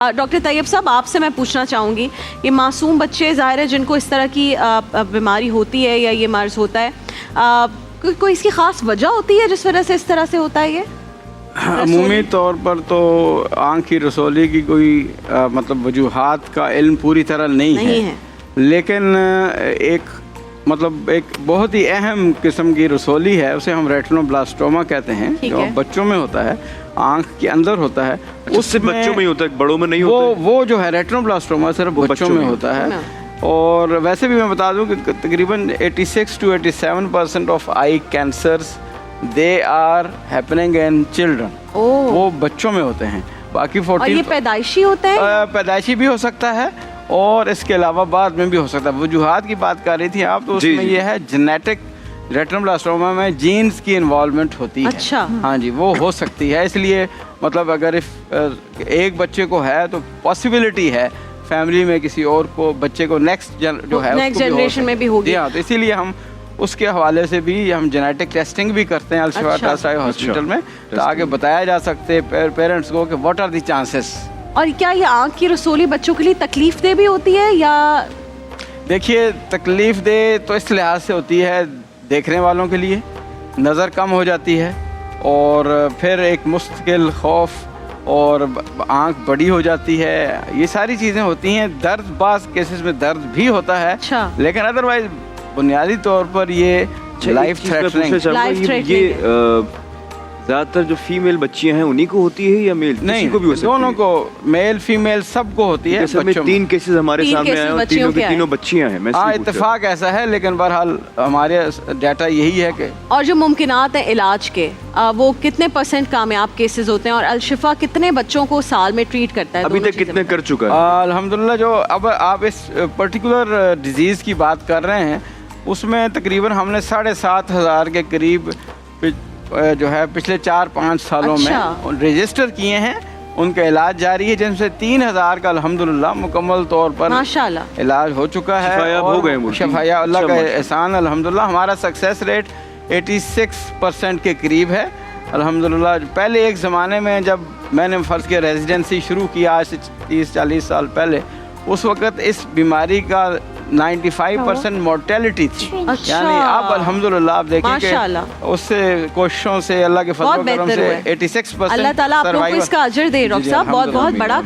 Doctor Tayyab साहब, आपसे मैं पूछना चाहूँगी, ये मासूम बच्चे ज़ाहिर है जिनको इस तरह की बीमारी होती है या ये मर्ज़ होता है, कोई इसकी ख़ास वजह होती है जिस वजह से इस तरह से होता है ये? अमूमी तौर पर तो आँख की रसौली की कोई मतलब वजूहात का इल्म पूरी तरह नहीं है। लेकिन एक बहुत ही अहम किस्म की रसौली है, उसे हम रेटिनोब्लास्टोमा कहते हैं, जो बच्चों में होता है, आँख के अंदर होता है। उससे बच्चों में होता है, बड़ों में नहीं होता है। वो जो है रेटिनोब्लास्टोमा सिर्फ बच्चों में होता है। और वैसे भी मैं बता दूं कि तकरीबन 86 to 87% of eye cancers they are happening in children. वो बच्चों में होते हैं। बाकी 14 और ये पैदाइशी होता है? पैदाइशी भी हो सकता है और इसके अलावा बाद में भी हो सकता है। वजूहात की बात कर रही थी आप, तो उसमें ये है जेनेटिक रेटिनोब्लास्टोमा में जीन्स की इन्वॉल्वमेंट होती है। अच्छा। हाँ जी, वो हो सकती है। इसलिए मतलब अगर एक बच्चे को है तो पॉसिबिलिटी है फैमिली में किसी और को, बच्चे को नेक्स्ट जनरेशन में भी होगी। हाँ, तो इसीलिए हम उसके हवाले से भी हम जेनेटिक टेस्टिंग भी करते हैं अल-शिफा ट्रस्ट हॉस्पिटल में, ताकि बताया जा सकते पेरेंट्स को कि व्हाट आर द चांसेस। और क्या ये आँख की रसौली बच्चों के लिए तकलीफ दे भी होती है या? देखिए, तकलीफ दे तो इस लिहाज से होती है, देखने वालों के लिए नज़र कम हो जाती है और फिर एक मुस्तकिल खौफ और आंख बड़ी हो जाती है। ये सारी चीज़ें होती हैं। दर्द, बाज़ केसेस में दर्द भी होता है। अच्छा। लेकिन अदरवाइज बुनियादी तौर पर ये लाइफ थ्रेटनिंग। ज़्यादातर जो फीमेल बच्चियां हैं उन्हीं को होती है या मेल? नहीं, को भी हो सकती है? दोनों को, मेल फीमेल सबको होती है। जैसे 3 केसेस हमारे सामने आए और तीनों के तीनों बच्चियां हैं। हाँ, इत्तेफाक ऐसा है, लेकिन बहरहाल हमारे डाटा यही है कि। और जो मुमकिनात हैं इलाज के, वो कितने % कामयाब केसेस होते हैं और अल-शिफा कितने बच्चों को साल में ट्रीट करता है? अभी तक कितने कर चुका है? अल्हम्दुलिल्लाह, जो अब आप इस पर्टिकुलर डिजीज़ की बात कर रहे हैं, उसमें तकरीबन हमने 7,500 के करीब जो है पिछले 4-5 सालों में रजिस्टर किए हैं। उनका इलाज जारी है, जिनसे 3,000 का अल्हम्दुलिल्लाह मुकम्मल तौर पर माशाल्लाह इलाज हो चुका है। हो गए शफाया, अल्लाह का एहसान अल्हम्दुलिल्लाह। हमारा सक्सेस रेट 86% के करीब है अल्हम्दुलिल्लाह। पहले एक ज़माने में जब मैंने फ़र्ज़ किया रेजिडेंसी शुरू किया आज से 30-40 साल पहले, उस वक़्त इस बीमारी का 95% मोर्टेलिटी थी। अच्छा। यानी अब अल्हम्दुलिल्लाह आप देखें कि उससे कोशिशों से, अल्लाह के फज़ल व करम से 86%। अल्लाह ताला आप लोगों को इसका अजर दे। डॉक्टर साहब, बहुत बहुत बड़ा